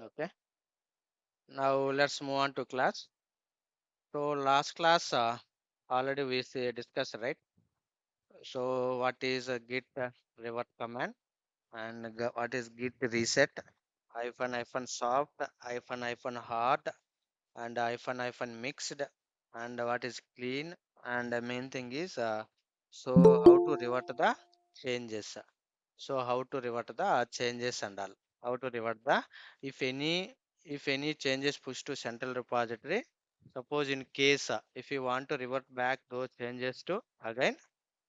Okay. Now let's move on to class. So last class already we discussed, right? So what is a git revert command and what is git reset, hyphen soft, hyphen hard, and hyphen mixed, and what is clean, and the main thing is so how to revert the changes. So how to revert the changes and all. How to revert the if any changes push to central repository. Suppose in case if you want to revert back those changes to again,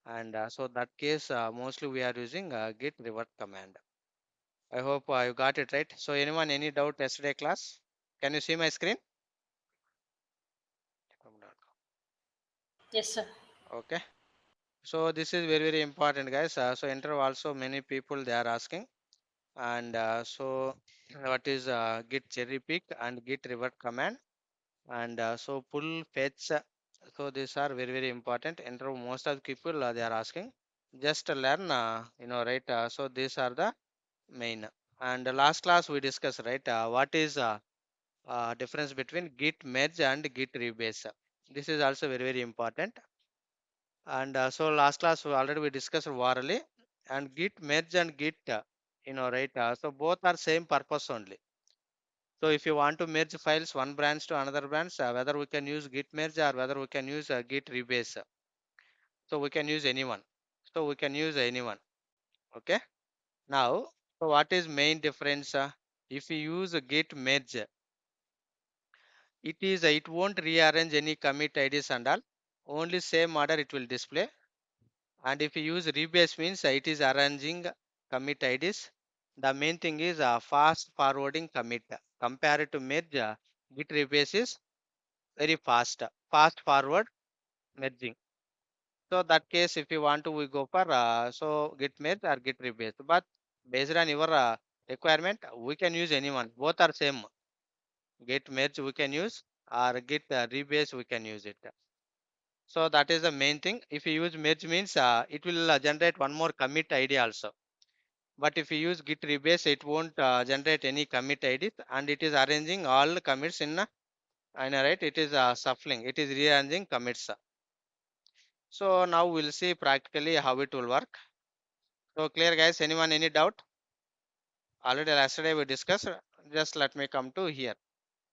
and so that case mostly we are using git revert command. I hope you got it right. So anyone any doubt yesterday class? Can you see my screen? Yes, sir. Okay. So this is very very important guys. So interview also many people they are asking, and so what is git cherry pick and git revert command, and so pull fetch. So these are very very important. Interview most of the people they are asking. Just learn, right. So these are the main. And last class we discussed, right, what is difference between git merge and git rebase. This is also very very important. And so last class we discussed orally, and git merge and git, right. So both are same purpose only. So if you want to merge files one branch to another branch, whether we can use git merge or whether we can use git rebase. So we can use anyone. So we can use anyone. Okay. Now, so what is main difference? If you use a git merge, it won't rearrange any commit IDs and all. Only same order it will display. And if you use rebase means it is arranging commit IDs. The main thing is fast forwarding commit. Compared to merge, git rebase is very fast. Fast forward merging. So that case, if you want to, we go for so git merge or git rebase. But based on your requirement, we can use anyone. Both are same. Git merge we can use, or git rebase we can use it. So that is the main thing. If you use merge means it will generate one more commit ID also. But if you use git rebase, it won't generate any commit ID, and it is arranging all commits in a right. It is shuffling. It is rearranging commits. So now we'll see practically how it will work. So clear guys, anyone any doubt? Already yesterday we discussed, just let me come to here.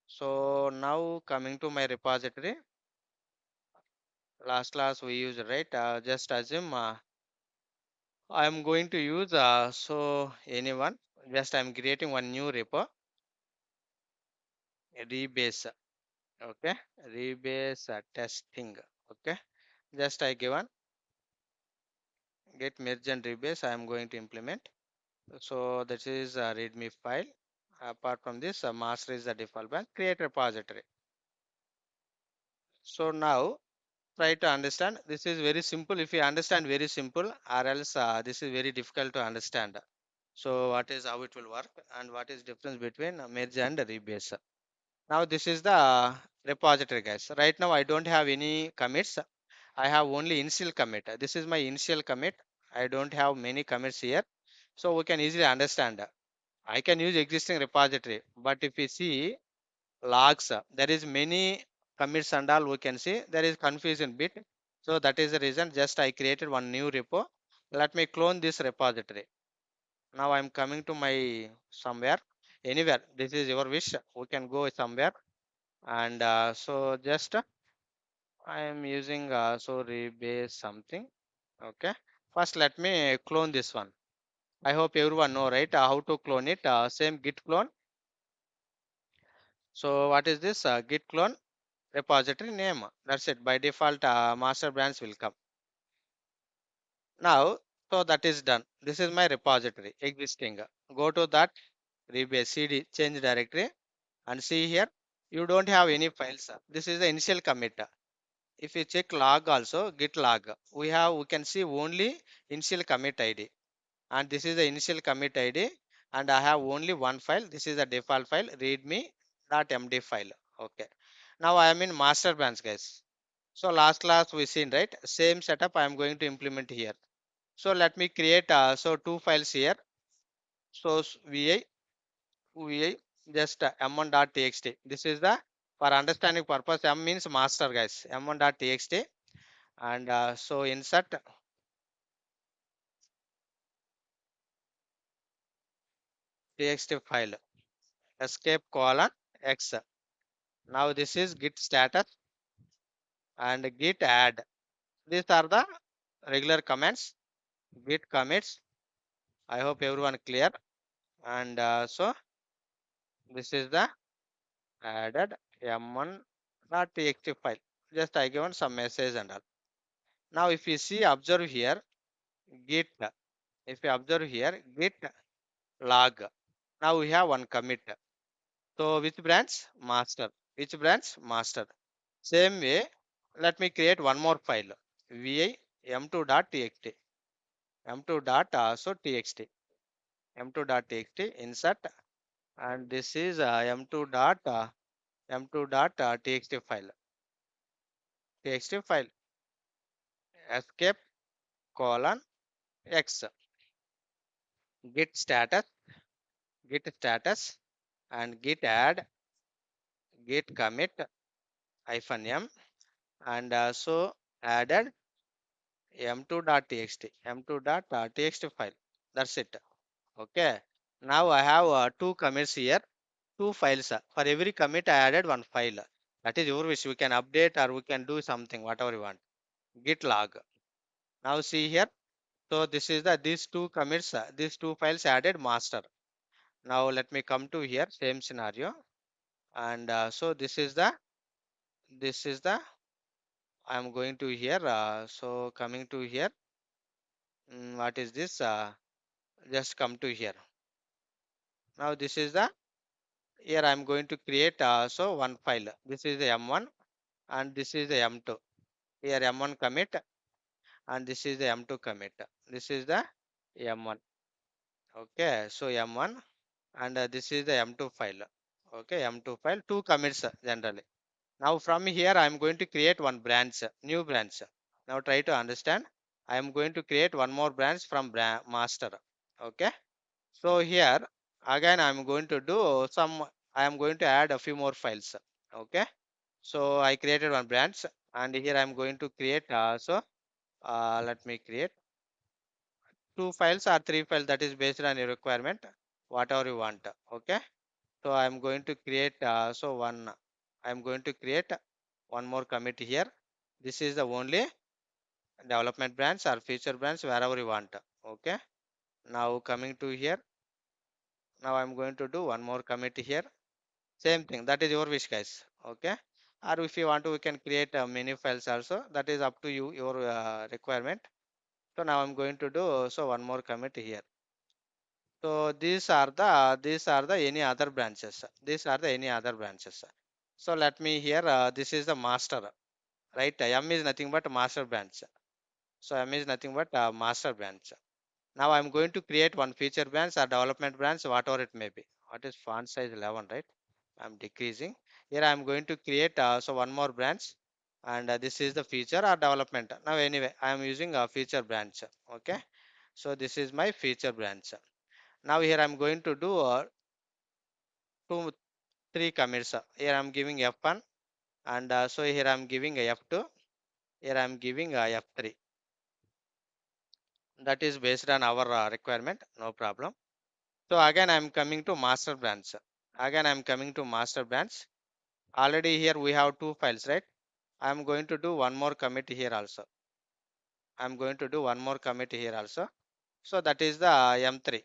So now coming to my repository, last class we used, right, just assume I am going to use so anyone, just I am creating one new repo, rebase. Okay, rebase testing. Okay, just I given get merge and rebase I am going to implement. So this is a readme file. Apart from this, master is the default file. Create repository. So now try to understand. This is very simple. If you understand very simple, or else this is very difficult to understand. So what is how it will work and what is difference between merge and rebase. Now this is the repository, guys. Right now I don't have any commits. I have only initial commit. This is my initial commit. I don't have many commits here. So we can easily understand. I can use existing repository, but if we see logs, there is many commits and all we can see there is confusion bit. So that is the reason just I created one new repo. Let me clone this repository. Now I'm coming to my somewhere, anywhere. This is your wish. We can go somewhere, and so just I am using so rebase something. Okay. First, let me clone this one. I hope everyone know, right, how to clone it. Same git clone. So what is this git clone repository name? That's it. By default, master branch will come. Now, so that is done. This is my repository existing. Go to that rebase cd change directory and see here. You don't have any files. This is the initial commit. If you check log also, git log, we can see only initial commit ID, and this is the initial commit ID, and I have only one file. This is the default file readme.md file. Okay. Now I am in master branch, guys. So last class we seen, right, same setup I am going to implement here. So let me create so two files here. So vi just m1.txt. This is the, for understanding purpose, m means master guys, m1.txt. And so insert txt file, escape colon x. Now this is git status and git add. These are the regular commands, git commits. I hope everyone clear. And so this is the added m1.txt file. Just I given some message and all. Now if you see, observe here, git. If you observe here, git log. Now we have one commit. So which branch? Master. Which branch? Master. Same way, let me create one more file. vi m2.txt. m2 dot so txt. m2.txt insert, and this is m2.txt file. txt file, escape colon x, git status and git add, git commit hyphen m, and so added m2.txt, m2.txt file. That's it. Okay. Now I have two commits here, two files. For every commit, I added one file. That is your wish. We can update or we can do something, whatever you want. Git log. Now see here. So this is the, these two commits, these two files added master. Now let me come to here, same scenario. And so this is the, I am going to here. So coming to here, what is this? Just come to here. Now this is the, here I am going to create so one file. This is the m1 and this is the m2. Here m1 commit and this is the m2 commit. This is the m1. Okay, so m1 and this is the m2 file. Okay, m2 file, two commits generally. Now from here I am going to create one branch, new branch. Now try to understand. I am going to create one more branch from master. Okay. So here again I am going to do some, I am going to add a few more files. Okay. So I created one branch and here I am going to create let me create two files or three files, that is based on your requirement, whatever you want. Okay. So I am going to create I am going to create one more commit here. This is the only development branch or feature branch, wherever you want. Okay. Now coming to here, now I'm going to do one more commit here. Same thing. That is your wish, guys. Okay. Or if you want to, we can create many files also. That is up to you, your requirement. So now I'm going to do so one more commit here. So these are the any other branches. These are the any other branches. So let me here. This is the master, right? M is nothing but master branch. So M is nothing but master branch. Now I'm going to create one feature branch or development branch, whatever it may be. What is font size 11, right? I'm decreasing. Here I'm going to create so one more branch, and this is the feature or development. Now anyway, I am using a feature branch. Okay. So this is my feature branch. Now here I'm going to do two, three commits. Here I'm giving F1, and so here I'm giving a F2. Here I'm giving a F3. That is based on our requirement. No problem. So again, I'm coming to master branch. Again, I'm coming to master branch. Already here we have two files, right? I'm going to do one more commit here also. I'm going to do one more commit here also. So that is the M3.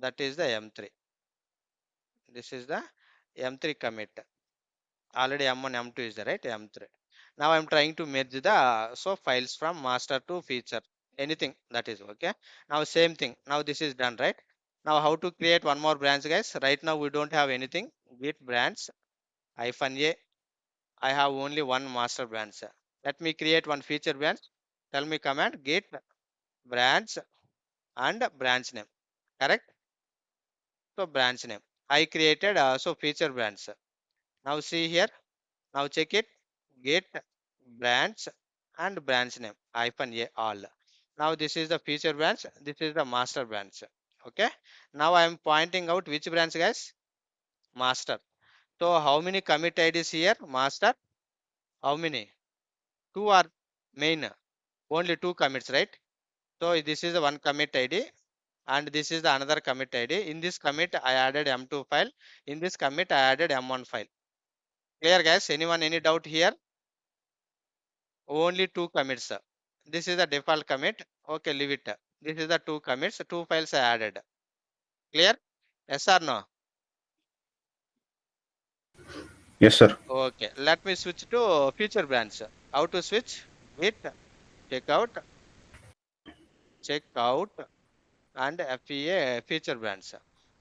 That is the M3. This is the M3 commit. Already M1, M2 is there, right? M3. Now I'm trying to merge the so files from master to feature. Anything that is okay. Now same thing. Now this is done, right? Now how to create one more branch, guys? Right now we don't have anything. Git branch hyphen a. I have only one master branch. Let me create one feature branch. Tell me command git branch and branch name. Correct? So branch name. I created so feature branch. Now see here. Now check it. Git branch and branch name hyphen a all. Now this is the feature branch. This is the master branch. Okay. Now I am pointing out which branch, guys? master. So how many commit IDs here? Master. How many? Two are main. Only two commits, right? So this is the one commit ID and this is the another commit ID. In this commit, I added M2 file. In this commit, I added M1 file. Clear, guys? Anyone any doubt here? Only two commits. This is the default commit. Okay, leave it. This is the two commits. Two files I added. Clear? Yes or no? Yes, sir. Okay. Let me switch to feature branch. How to switch? Git checkout, checkout, and FEA feature branch.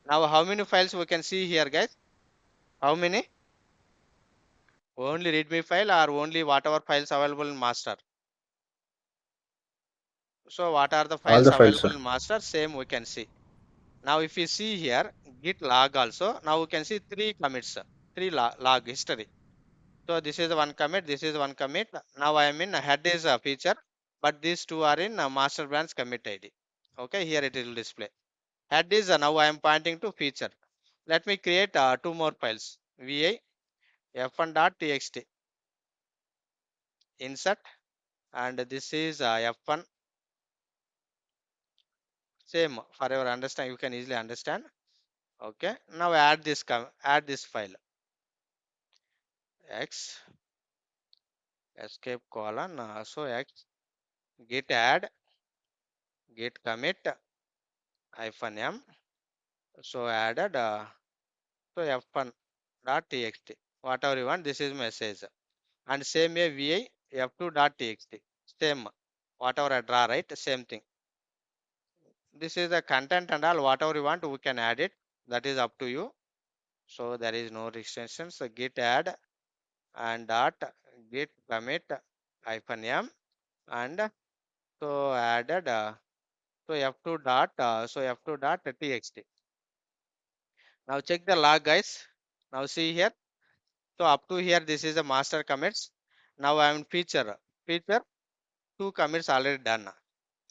Now, how many files we can see here, guys? How many? Only readme file or only whatever files available in master. So what are the All files the files, available sir. in master? Same we can see. Now if you see here git log also, now we can see three commits, three log history. So this is one commit, this is one commit. Now I am in head is a feature, but these two are in master branch commit ID. Okay, here it will display. Head is now I am pointing to feature. Let me create two more files. Vi f1.txt insert, and this is f1. Same for your understand, you can easily understand. Okay, now add this add this file x escape colon so x git add git commit hyphen m, so added so f1 dot txt, whatever you want, this is message. And same way vi f2 dot txt, same whatever I draw, right? Same thing. This is the content and all, whatever you want we can add it, that is up to you. So there is no restrictions. So git add and dot git commit hyphen m, and so added so f2 dot f2 dot txt. Now check the log, guys. Now see here. So up to here this is the master commits. Now I am in feature two commits already done.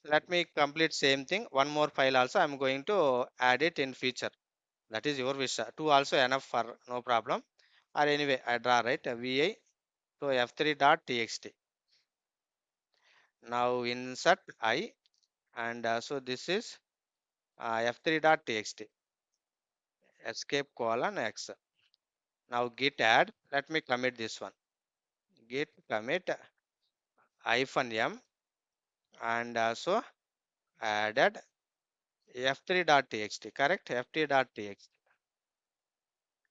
Let me complete same thing. One more file also I am going to add it in feature. That is your wish. Two also enough for no problem. Or anyway I draw, right, vi so f3 dot txt. Now insert I, and so this is f3 dot txt escape colon x. Now git add, let me commit this one. Git commit hyphen m, and so added f3.txt, correct? f3.txt.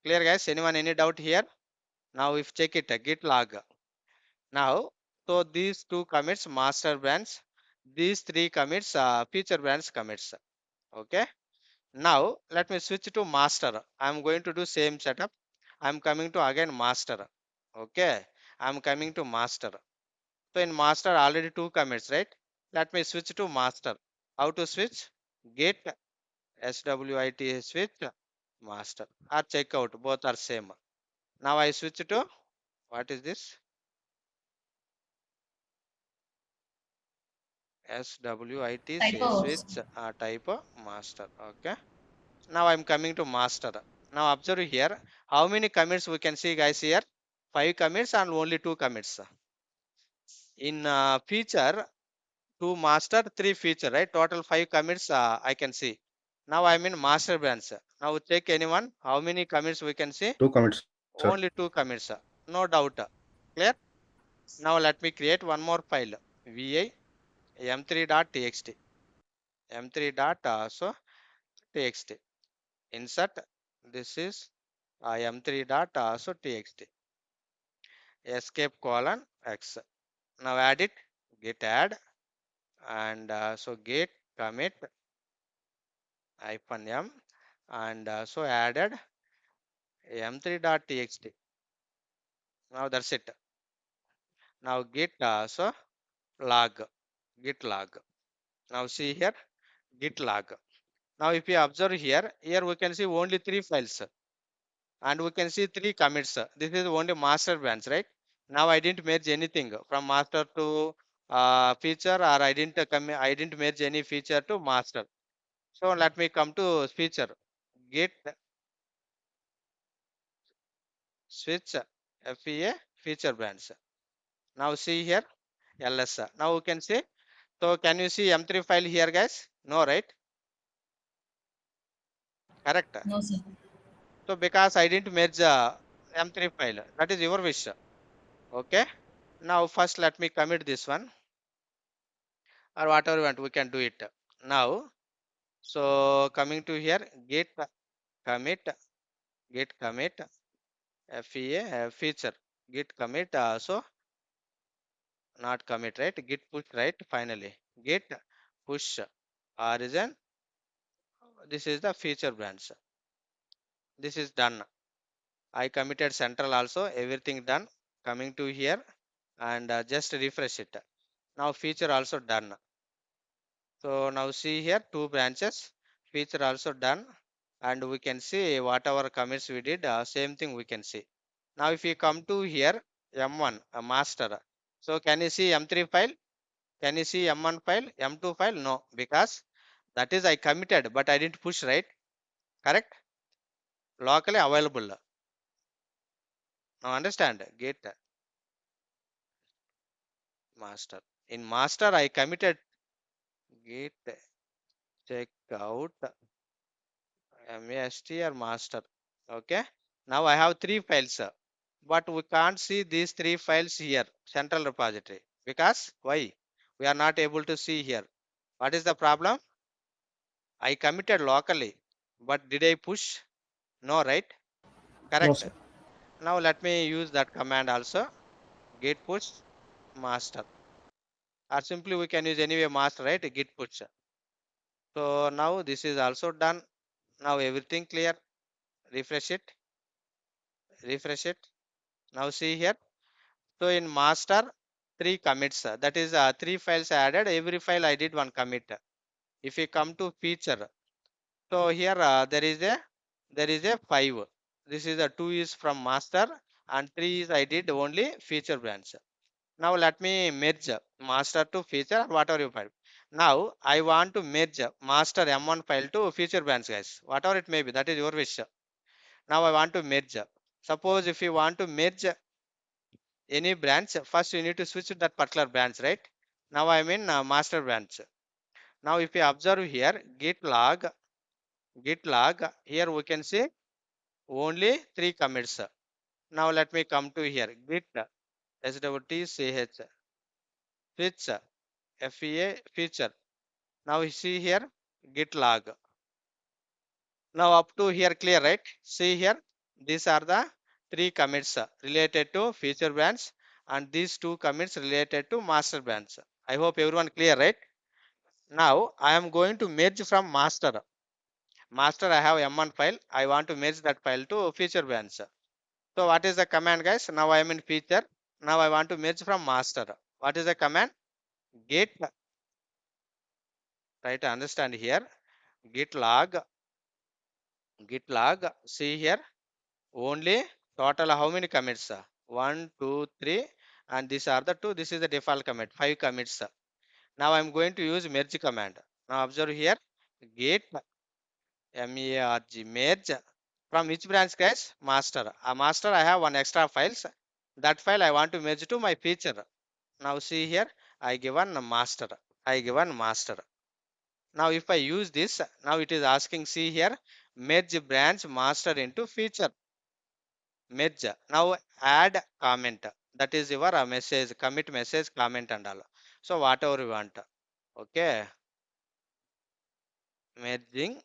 Clear, guys? Anyone any doubt here? Now if check it git log. Now so these two commits master branch, these three commits feature branch commits. Okay. Now let me switch to master. I am going to do same setup. I am coming to again master. Okay. I am coming to master. So in master already two commits, right? Let me switch to master. How to switch? Git swit switch master or checkout, both are same. Now I switch to what is this? Swit Typos. switch type master. Okay. Now I'm coming to master. Now observe here how many commits we can see, guys, here. Five commits and only two commits. In feature two master, three feature, right? Total five commits I can see. Now I'm in master branch. Now check anyone. How many commits we can see? Two commits, sir. Only two commits. No doubt. Clear? Now let me create one more file. vi m3.txt. m3 dot so txt. Insert. This is m3 dot so txt. Escape colon x. Now add it. Git add, and so git commit hyphen m, and so added m3.txt. Now that's it. Now git so log, git log. Now see here git log. Now if you observe here, here we can see only three files and we can see three commits. This is only master branch, right? Now I didn't merge anything from master to feature, or I didn't merge any feature to master. So let me come to feature. Git switch FEA feature branch. Now see here ls. Now we can see. So can you see M3 file here, guys? No, right? Correct. No, sir. So because I didn't merge M3 file, that is your wish. Okay. Now first let me commit this one, or whatever you want, we can do it. Now, so coming to here, commit, git commit, FEA feature, git commit, so not commit, right? Git push, right? Finally, git push origin. This is the feature branch. This is done. I committed central also, everything done. Coming to here and just refresh it. Now feature also done. So now see here two branches, feature also done, and we can see whatever commits we did, same thing we can see. Now if we come to here M1 a master, so can you see M3 file? Can you see M1 file, M2 file? No, because that is I committed, but I didn't push, right? Correct? Locally available. Now understand? Git master. In master, I committed git check out mast or master. Okay. Now I have three files, but we can't see these three files here, central repository. Because why? We are not able to see here. What is the problem? I committed locally, but did I push? No, right? No, Correct. sir. Now let me use that command also. Git push master. Or simply we can use anyway master, right? Git push. So now this is also done. Now everything clear. Refresh it. Refresh it. Now see here. So in master, three commits. That is three files added. Every file I did one commit. If we come to feature, so here there is a five. This is a two is from master and three is I did only feature branch. Now let me merge master to feature, whatever you find. Now I want to merge master M1 file to feature branch, guys. Whatever it may be, that is your wish. Now I want to merge. Suppose if you want to merge any branch, first you need to switch to that particular branch, right? Now I'm in master branch. Now if you observe here, git log, here we can see only three commits. Now let me come to here, git swtch switch fea feature. Now you see here, git log. Now up to here clear, right? See here, these are the three commits related to feature branch and these two commits related to master branch. I hope everyone clear, right? Now I am going to merge from master. Master I have M1 file. I want to merge that file to feature branch. So what is the command, guys? Now I am in feature. Now I want to merge from master. What is the command? Git, try to understand here. Git log, git log. See here, only total how many commits? One, two, three, and these are the two. This is the default commit. Five commits. Now I'm going to use merge command. Now observe here, git merge from which branch, guys? Master. A master I have one extra files. That file I want to merge to my feature. Now see here, I given a master. I given master. Now if I use this, now it is asking, see here, merge branch master into feature. Merge. Now add comment. That is your message, commit message, comment and all. So whatever you want. Okay. Merging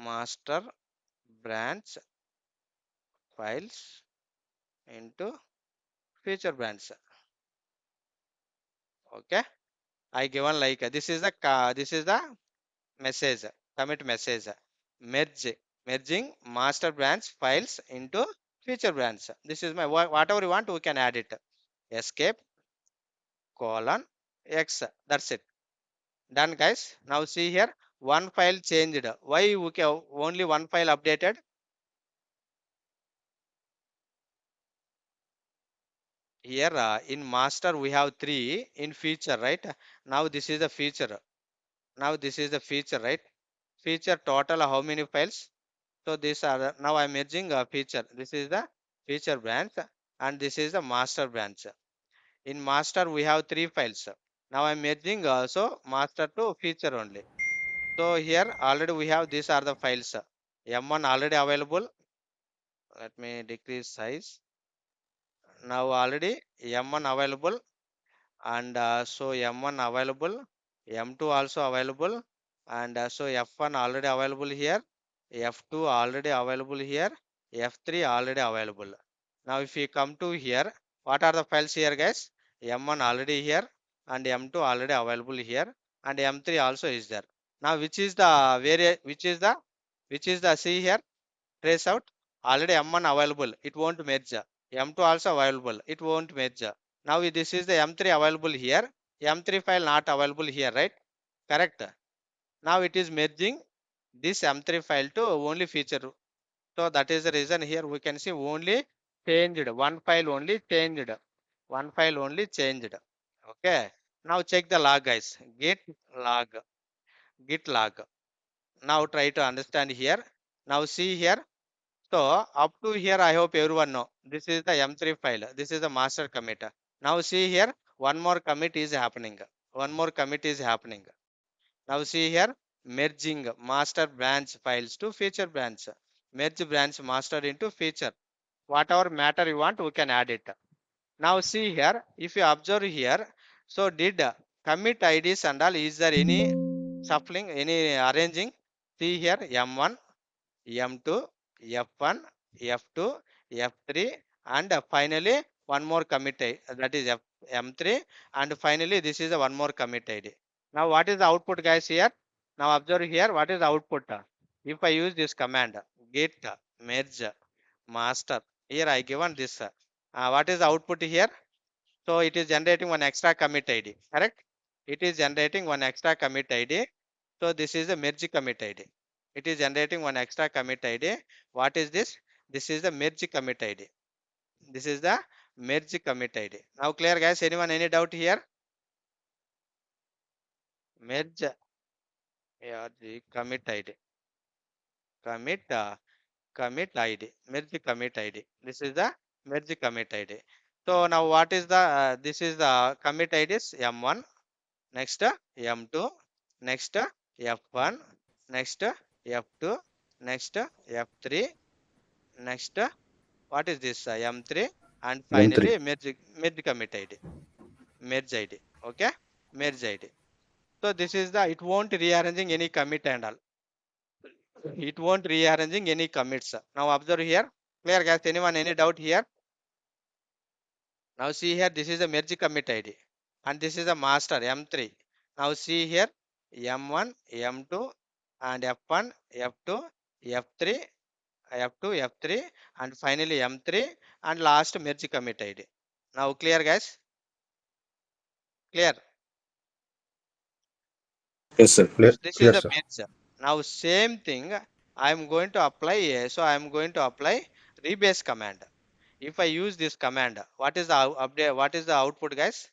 master branch files into feature branch. Okay. I given like this is the message, commit message. Merge, merging master branch files into feature branch. This is my whatever you want, we can add it. Escape colon X. That's it. Done, guys. Now see here, one file changed. Why we can only one file updated? Here in master we have three, in feature, right? Now this is the feature. Now this is the feature, right? Feature total how many files? So these are now I'm merging a feature. This is the feature branch, and this is the master branch. In master we have three files. Now I'm merging also master to feature only. So here already we have, these are the files. M1 already available. Let me decrease size. Now already M1 available, and so M1 available, M2 also available, and so F1 already available here, F2 already available here, F3 already available. Now if we come to here, what are the files here, guys? M1 already here, and M2 already available here, and M3 also is there. Now which is the see here, trace out, already M1 available, it won't merge. M2 also available, it won't merge. Now this is the M3 available here, M3 file not available here, right? Correct. Now it is merging this M3 file to only feature. So that is the reason here we can see only changed, one file only changed, one file only changed. Okay. Now check the log, guys. Log, git log. Now try to understand here. Now see here. So up to here, I hope everyone know. This is the M3 file. This is the master commit. Now see here, one more commit is happening. One more commit is happening. Now see here, merging master branch files to feature branch. Merge branch master into feature. Whatever matter you want, we can add it. Now see here, if you observe here, so did commit IDs and all, is there any shuffling, any arranging? See here, M1, M2, F1, F2, F3, and finally one more commit ID, that is M3, and finally this is the one more commit ID. Now what is the output, guys, here? Now observe here, what is the output? If I use this command, git merge master, here I given this. What is the output here? So it is generating one extra commit ID, correct? It is generating one extra commit ID. So this is the merge commit ID. It is generating one extra commit ID. What is this? This is the merge commit ID. This is the merge commit ID. Now clear, guys? Anyone any doubt here? Merge, yeah, the commit ID. Commit commit ID. Merge commit ID. This is the merge commit ID. So now what is the this is the commit IDs M1, next M2, next F1, next F2, next F3, next what is this M3, and M3. finally merge commit ID, merge ID. Okay, merge ID. So this is the, it won't rearranging any commit and all. It won't rearranging any commits. Now observe here. Clear, guys? Anyone any doubt here? Now see here, this is the merge commit ID, and this is the master M3. Now see here, M1, M2, and F1, F2, F3, F2, F3, and finally M3, and last merge commit ID. Now clear, guys? Clear. Yes, sir. Clear, This is clear, the sir. merge. Now same thing, I am going to apply. So I am going to apply rebase command. If I use this command, what is the update? What is the output, guys?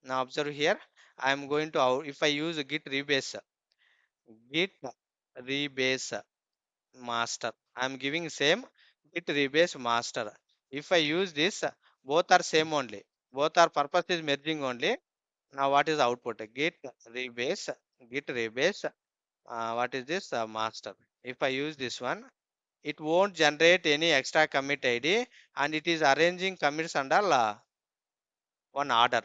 Now observe here. I am going to if I use git rebase master. I am giving same git rebase master. If I use this, both are same only. Both are purpose is merging only. Now what is the output? Rebase, git rebase. What is this? Master. If I use this one, it won't generate any extra commit ID, and it is arranging commits under one order,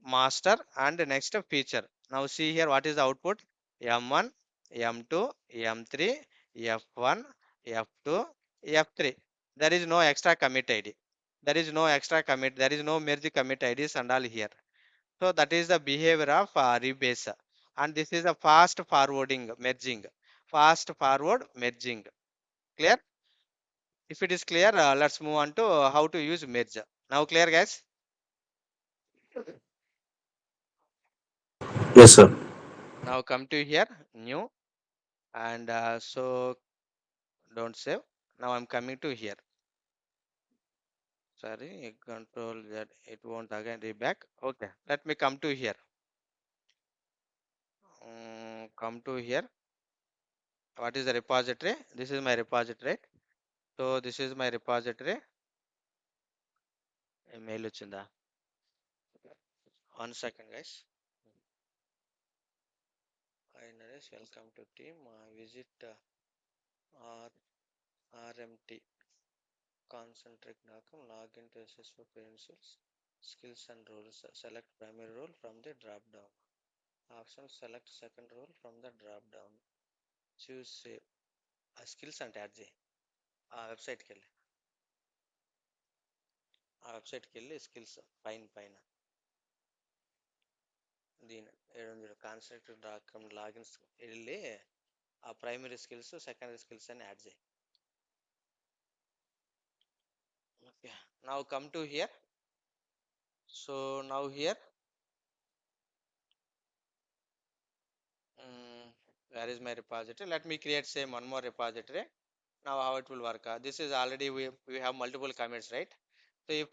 master and next feature. Now see here, what is the output? M1, M2, M3, F1, F2, F3. There is no extra commit ID. There is no extra commit, there is no merge commit IDs and all here. So that is the behavior of rebase, and this is a fast forwarding merging, fast forward merging. Clear? If it is clear, let's move on to how to use merge. Now clear, guys? Yes, sir. Now come to here, new, and so don't save. Now I'm coming to here. Sorry, control that, it won't again read back. Okay, let me come to here. Come to here. What is the repository? This is my repository. So this is my repository. Mail వచ్చిందా? 1 second guys. Hi Naresh, welcome to team. Visit R RMT concentric knockum, log into SSO pencils, skills and roles. Select primary role from the drop down. Option select second role from the drop down. Choose save. Skills and add చేయి. ఆ వెబ్సైట్కి వెళ్ళి skills పైన దీని concept document logins వెళ్ళి ఆ primary skills secondary skills అని add చేయి. Okay, now come to hear. So now here where is my repository? Let me create same one more repository. Now how it will work? This is already we have multiple commits, right? So if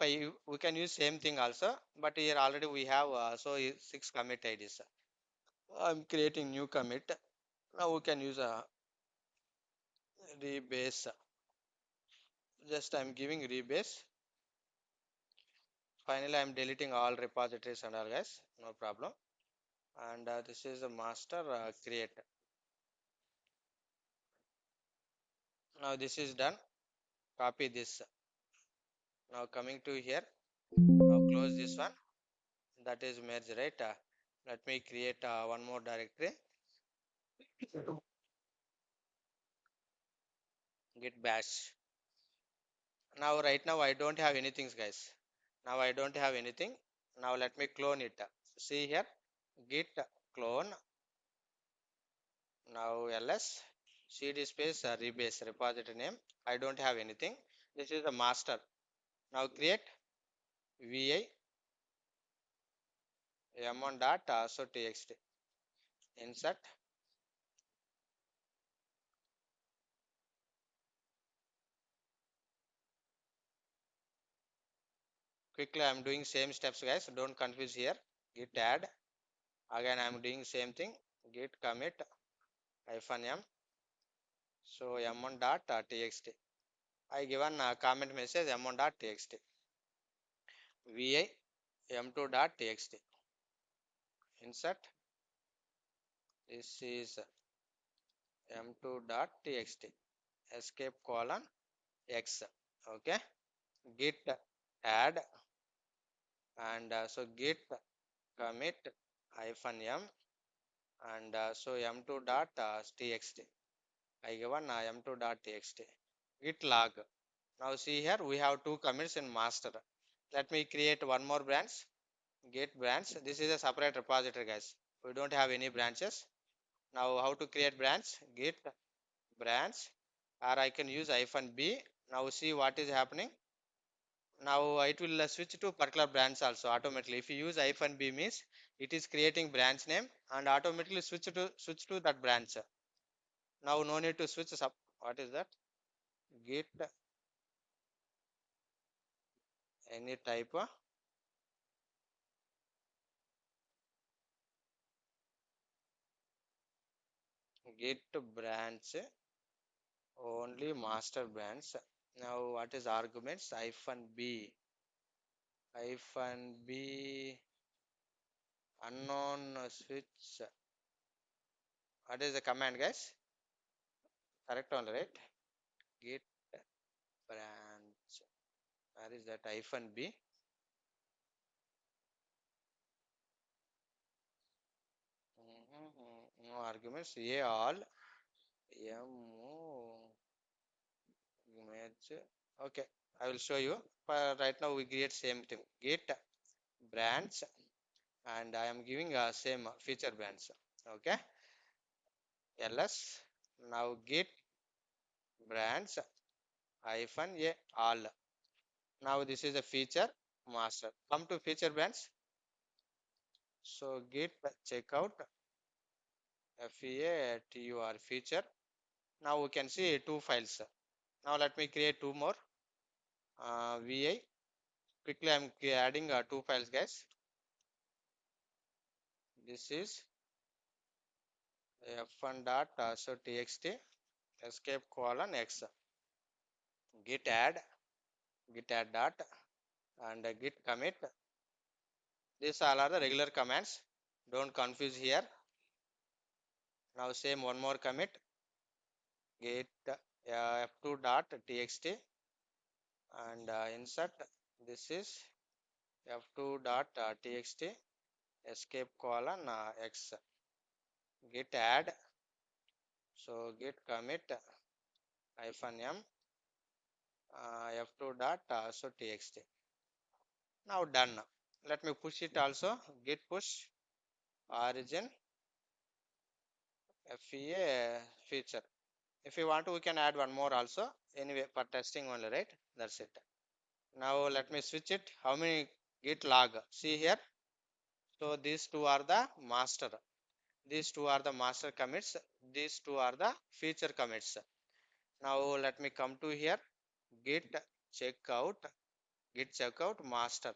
we can use same thing also, but here already we have 6 commit IDs. I'm creating new commit. Now we can use a rebase. Just I'm giving rebase. Finally, I'm deleting all repositories and all, guys. No problem. And this is a master create. Now this is done. Copy this. Now coming to here. Now close this one. That is merge, right? Let me create one more directory. Git bash. Now right now I don't have anything, guys. Now I don't have anything. Now let me clone it. See here. Git clone. Now ls cd space rebase repository name. I don't have anything. This is the master. Now create vi m1 dot so txt. Insert. Quickly I am doing same steps, guys. Don't confuse here. Git add. Again I am doing same thing. Git commit -m. So m1 dot txt. I given a comment message m1 dot txt. vi m2 dot txt. Insert. This is m2 dot txt. Escape colon x. Okay. Git add and so git commit -m and so m2 dot txt. I given m2 dot txt. Git log. Now see here we have two commits in master. Let me create one more branch. Git branch. This is a separate repository, guys. We don't have any branches. Now how to create branch? Git branch, or I can use -b. Now see what is happening. Now it will switch to particular branch also automatically. If you use -b means it is creating branch name and automatically switch to that branch. Now no need to switch up. What is that? Git any type of git branch only master branch. Now what is arguments? -b unknown switch. What is the command, guys? Correct only, right? Git branch. Where is that -b? No arguments. A all m image. Okay, I will show you. But right now we create same thing. Git branch and I am giving a same feature branch. Okay. ls. Now git branch -a all. Now this is a feature master. Come to feature branch. So git checkout featur feature. Now we can see two files. Now let me create two more. Vi. Quickly I'm adding two files, guys. This is f1 dot so txt escape colon x. Git add dot and git commit. These all are the regular commands. Don't confuse here. Now same one more commit, git f2.txt and insert. This is f2.txt escape colon x, git add. So git commit hyphen m f2.txt. Now done. Let me push it also. Git push origin FEA feature. If you want to, we can add one more also. Anyway, for testing only, right? That's it. Now let me switch it. How many git log? See here. So these two are the master. These two are the master commits. These two are the feature commits. Now let me come to here. Git checkout. Git checkout master.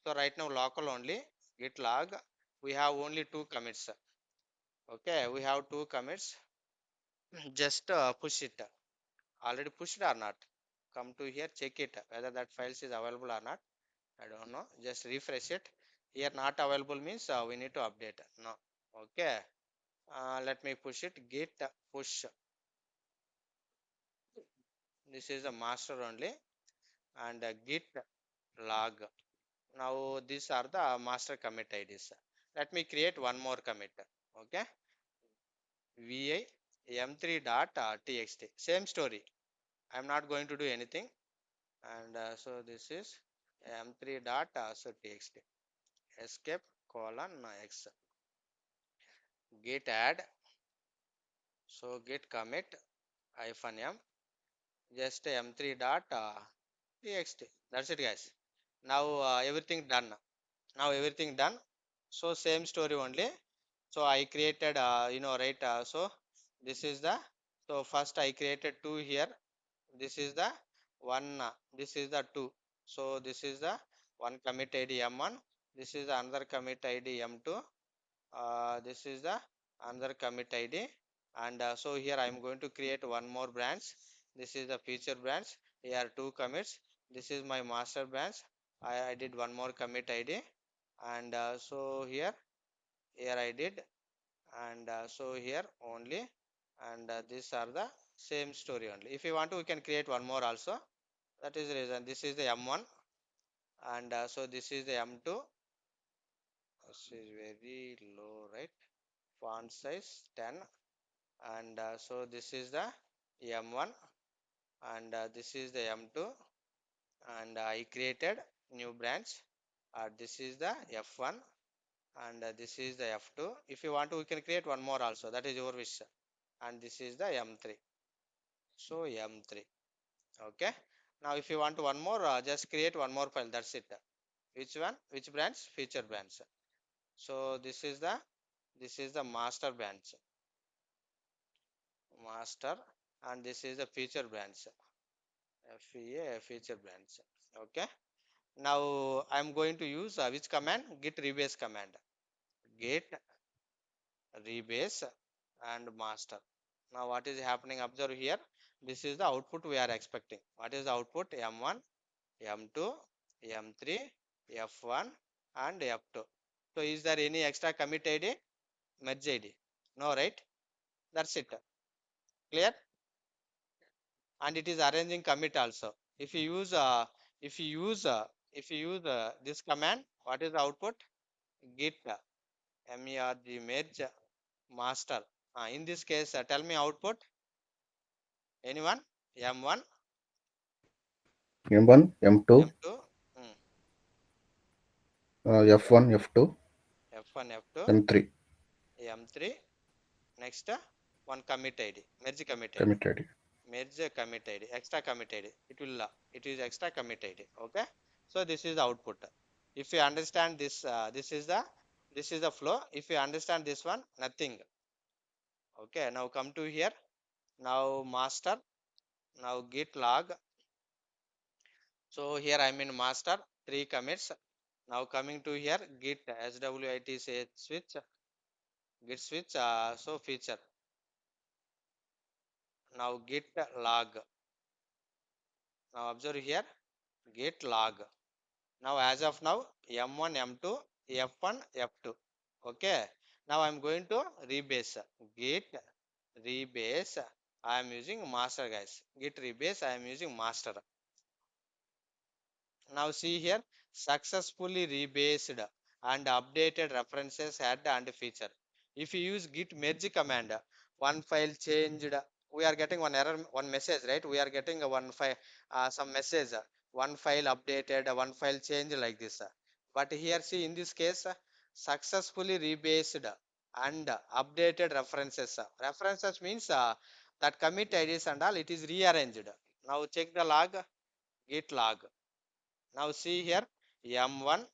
So right now local only. Git log. We have only two commits. Okay, we have two commits. Just push it. Already pushed or not? Come to here, check it whether that files is available or not. I don't know. Just refresh it. Here not available means we need to update. No. Okay. Let me push it. Git push. This is a master only, and git log. Now these are the master commit IDs. Let me create one more commit. Okay. vi m3.txt. Same story. I am not going to do anything. And so this is m3 dot so txt escape colon x, git add. So git commit hyphen m, just m3 dot txt. That's it, guys. Now everything done. Now everything done. So same story only. So I created right. So this is the, so first I created two here. This is the one, this is the two. So this is the one commit id m1, this is the another commit id m2, this is the another commit id. And so here I am going to create one more branch. This is the feature branch. Here two commits. This is my master branch. I did one more commit id. And so here I did. And so here only. And these are the same story only. If you want to, we can create one more also. That is the reason. This is the m1, and so this is the m2. This is very low, right? Font size 10. And so this is the m1, and this is the m2. And I created new branch. This is the f1, and this is the f2. If you want to, we can create one more also. That is your wish. And this is the m3. So m3. Okay. Now if you want one more, just create one more file. That's it. Which one? Which branch? Feature branch. So this is the master branch. Master, and this is the feature branch. FEA feature branch. Okay. Now I'm going to use which command? Git rebase command. Git rebase and master. Now what is happening? Observe here. This is the output we are expecting. What is the output? M1, M2, M3, F1 and F2. So is there any extra commit ID? Merge ID? No, right? That's it. Clear? And it is arranging commit also. If you use if you use this command, what is the output? Git merge master. In this case, tell me output. Anyone? M1, M1, M2, M2, mm, F1, F2, F1, F2, M3 M3. Next, one commit ID, merge commit ID, commit ID. merge commit ID, extra commit ID. It will it is extra commit ID. Okay. So this is the output. If you understand this, this is the flow. If you understand this one, nothing. Okay. Now come to here. Now master. Now git log. So here I'm in master. Three commits. Now coming to here, git swit say switch, git switch. So feature. Now git log. Now observe here, git log. Now as of now, M1, M2, F1, F2. Okay. Now I'm going to rebase. Git rebase. I am using master, guys. Git rebase. I am using master. Now see here, successfully rebased and updated references head and feature. If you use git merge command, one file changed, we are getting one error, one message, right? We are getting a one file, some message, one file updated, one file changed like this. But here see in this case, successfully rebased and updated references. References means that commit IDs and all, it is rearranged. Now check the log, git log. Now see here, M1,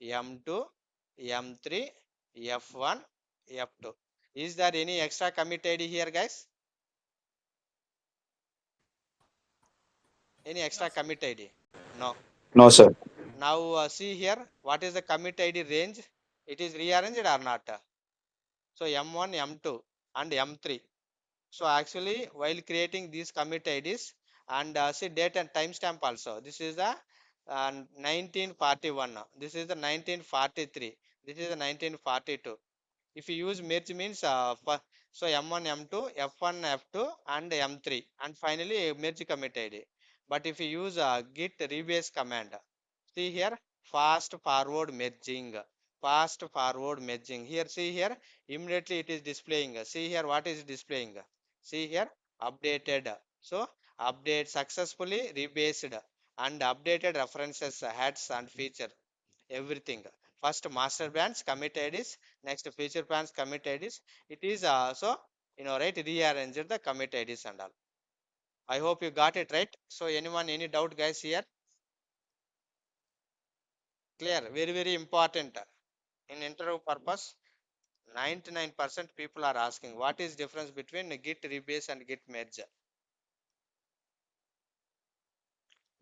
M2, M3, F1, F2. Is there any extra commit ID here, guys? Any extra commit ID? No. No, sir. Now see here, what is the commit ID range? It is rearranged or not? So M1, M2 and M3. So actually, while creating these commit IDs and see date and timestamp also. This is the 1941. This is the 1943. This is the 1942. If you use merge means so M1, M2, F1, F2 and M3 and finally merge commit ID. But if you use git rebase command, see here fast forward merging. Here see here immediately it is displaying. See here what is displaying. See here updated. So update successfully rebased and updated references heads and feature everything. First master branch commit IDs, next feature branch commit IDs. It is also right rearranged the commit IDs and all. I hope you got it right. So anyone any doubt guys here? Clear? Very important. In interview purpose, 99% people are asking what is difference between git rebase and git merge.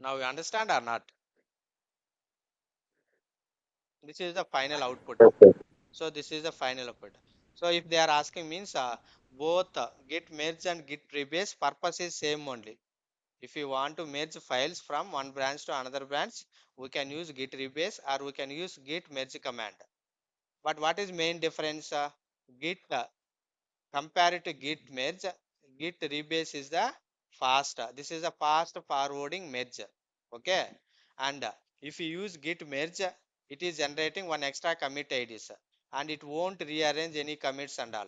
Now you understand or not? This is the final output. Yes, sir. So this is the final output. So if they are asking means both git merge and git rebase purpose is same only. If you want to merge files from one branch to another branch, we can use git rebase or we can use git merge command. But what is main difference? Git compared to git merge, git rebase is the fast. This is a fast forwarding merge. Okay. And if you use git merge, it is generating one extra commit IDs and it won't rearrange any commits and all.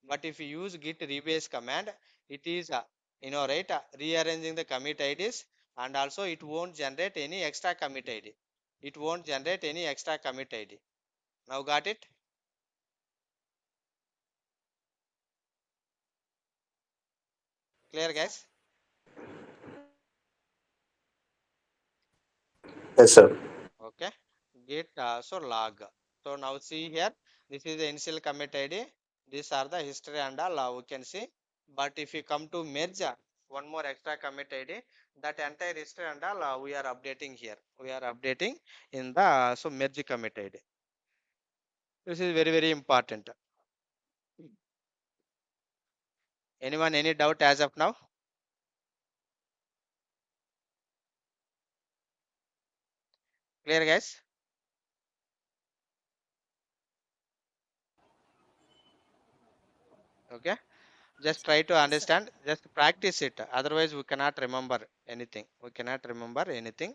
But if you use git rebase command, it is right rearranging the commit IDs and also it won't generate any extra commit ID. It won't generate any extra commit ID. Now got it? Clear guys? Yes, sir. Okay, git so log. So now see here, this is the initial commit ID. These are the history and all we can see. But if you come to merge, one more extra commit ID, that entire history and all we are updating here. We are updating in the so merge commit ID. This is very important. Anyone any doubt as of now? Clear guys? Okay, just try to understand. Just practice it. Otherwise, we cannot remember anything. We cannot remember anything.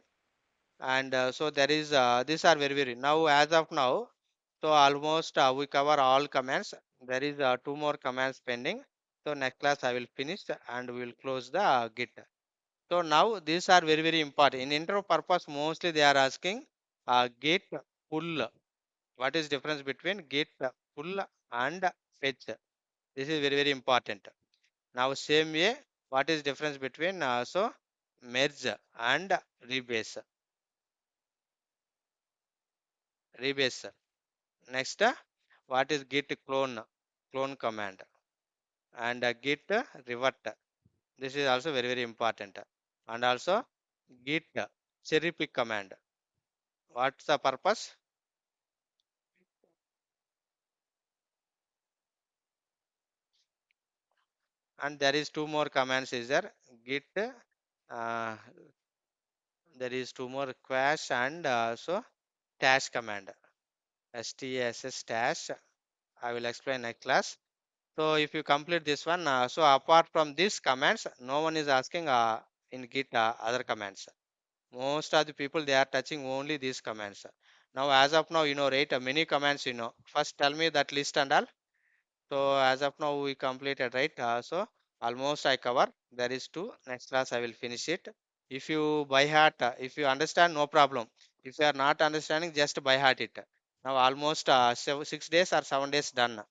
And so there is these are very now as of now, so almost we cover all commands. There is two more commands pending. So next class I will finish and we will close the git. So now these are very important in intro purpose. Mostly they are asking git pull. What is difference between git pull and fetch? This is very important. Now same way, what is difference between so merge and rebase? Rebase. Next, what is git clone command and git revert. This is also very important. And also git cherry pick command. What's the purpose? And there is two more commands is there, git There is two more quash and so dash command. STSS dash. I will explain next class. So if you complete this one, so apart from these commands, no one is asking in Git other commands. Most of the people they are touching only these commands. Now as of now, right? Many commands, First tell me that list and all. So as of now we completed, right? So almost I cover. There is two. Next class I will finish it. If you by heart, if you understand, no problem. If you are not understanding, just by heart it. Now almost 6 days or 7 days done.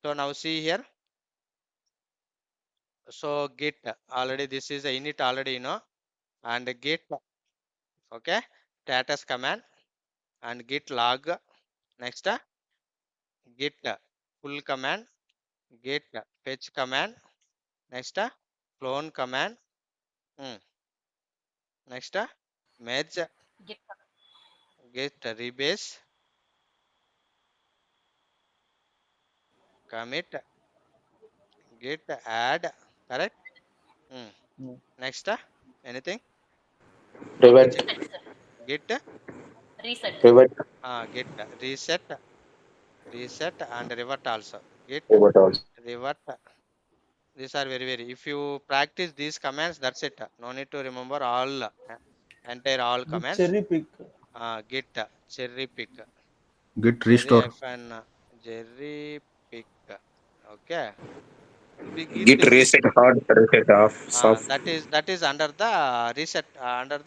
So now see here. So Git already this is a init already, and Git, okay, status command and Git log. Next, Git pull command, Git fetch command. Next, clone command. Next, merge, Git Git rebase, commit, Git add. Correct. Mm. Mm. Next, anything? Okay, Revert, reset, sir. Git, Reset. revert, Git reset, reset and revert also. Git revert also. revert. These are very. If you practice these commands, that's it. No need to remember all entire all Git commands. cherry pick. Git cherry pick, Git cherry restore. hyphen cherry pick. Okay. Git Git this reset hard, reset off, soft. that is under the reset under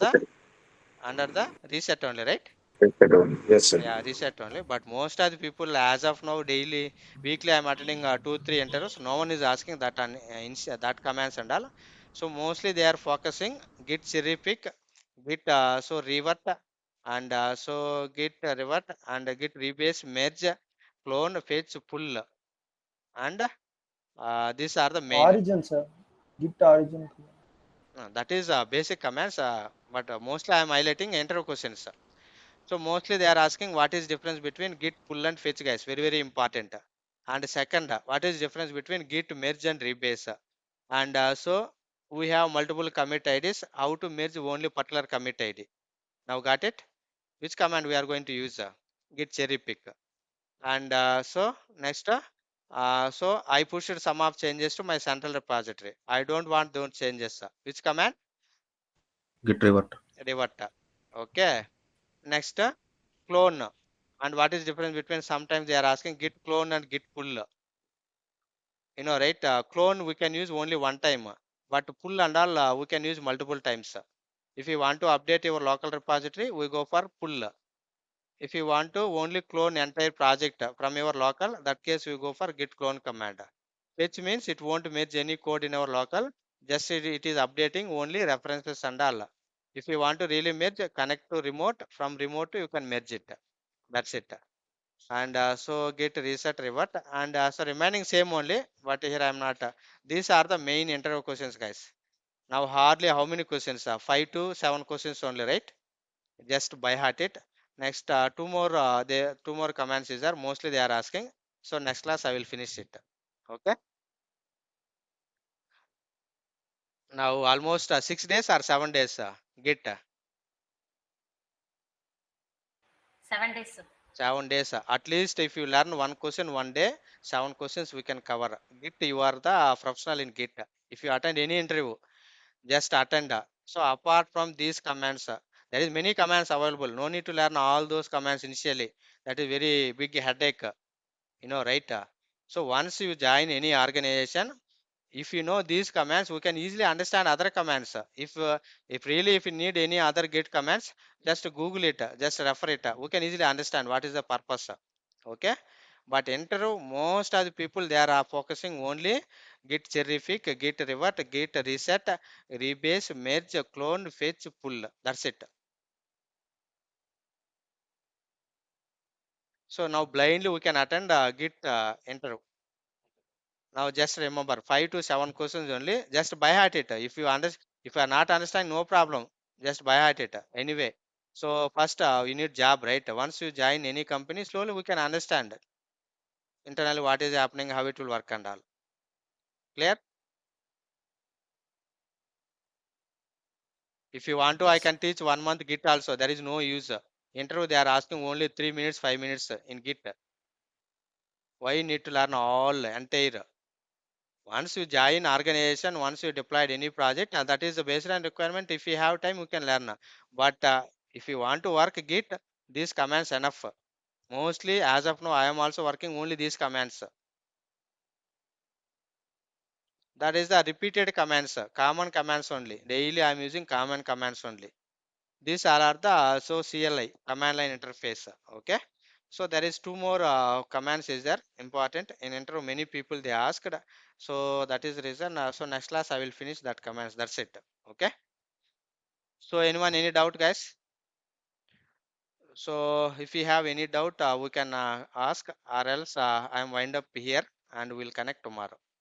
the reset only, right? Reset on. Yes, sir. Yeah, reset only. But most of the people, as of now, daily, weekly, I'm attending 2, 3 interviews. No one is asking that on that commands and all. So mostly they are focusing git cherry pick, git so revert, and so git revert and git rebase, merge, clone, fetch, pull, and these are the main. Origin, sir. Git origin. That is basic commands. But mostly I'm highlighting interview questions. So mostly they are asking what is difference between git pull and fetch, guys. Very important. And second, what is difference between git merge and rebase? And so we have multiple commit IDs. How to merge only particular commit ID? Now got it? Which command we are going to use? Git cherry pick. And so next, so I pushed some of changes to my central repository. I don't want those changes. Which command? Git revert. Revert. Okay. Next, clone. And what is difference between sometimes they are asking git clone and git pull? Right? Clone we can use only one time, but pull and all we can use multiple times. If you want to update your local repository, we go for pull. If you want to only clone entire project from your local, that case we go for git clone command. Which means it won't merge any code in our local, just it is updating only references and all. If you want to really merge, connect to remote, from remote you can merge it. That's it. And so get reset revert and so remaining same only, but here I am not. These are the main interview questions, guys. Now hardly how many questions? 5 to 7 questions only, right? Just by heart it. Next two more commands is there. Mostly they are asking. So next class I will finish it. Okay. Now almost 6 days or 7 days. Get 7 days, sir. 7 days. At least if you learn one question one day, 7 questions we can cover. Git, you are the professional in Git. If you attend any interview, just attend. So apart from these commands, there is many commands available. No need to learn all those commands initially. That is very big headache. Right? So once you join any organization, if you know these commands, we can easily understand other commands. If really if you need any other Git commands, just Google it, just refer it. We can easily understand what is the purpose. Okay. But interview, most of the people they are focusing only git cherrypick, git revert, git reset, rebase, merge, clone, fetch, pull. That's it. So now blindly we can attend git interview. Now just remember 5 to 7 questions only. Just by heart it. If you are not understanding, no problem. Just by heart it. Anyway. So first you need job, right? Once you join any company, slowly we can understand internally what is happening, how it will work and all. Clear? If you want to, I can teach 1 month Git also. There is no use. Interview they are asking only 3 minutes, 5 minutes in Git. Why you need to learn all entire? Once you join organization, once you deployed any project, that is the baseline requirement. If you have time, you can learn. But if you want to work Git, these commands enough. Mostly as of now, I am also working only these commands. That is the repeated commands, common commands only. Daily I am using common commands only. These all are the CLI, command line interface. Okay. So there is two more commands is there important in interview. Many people they asked. So that is the reason. So next class I will finish that commands. That's it. Okay. So anyone any doubt, guys? So if you have any doubt, we can ask, or else I am wind up here and we'll connect tomorrow.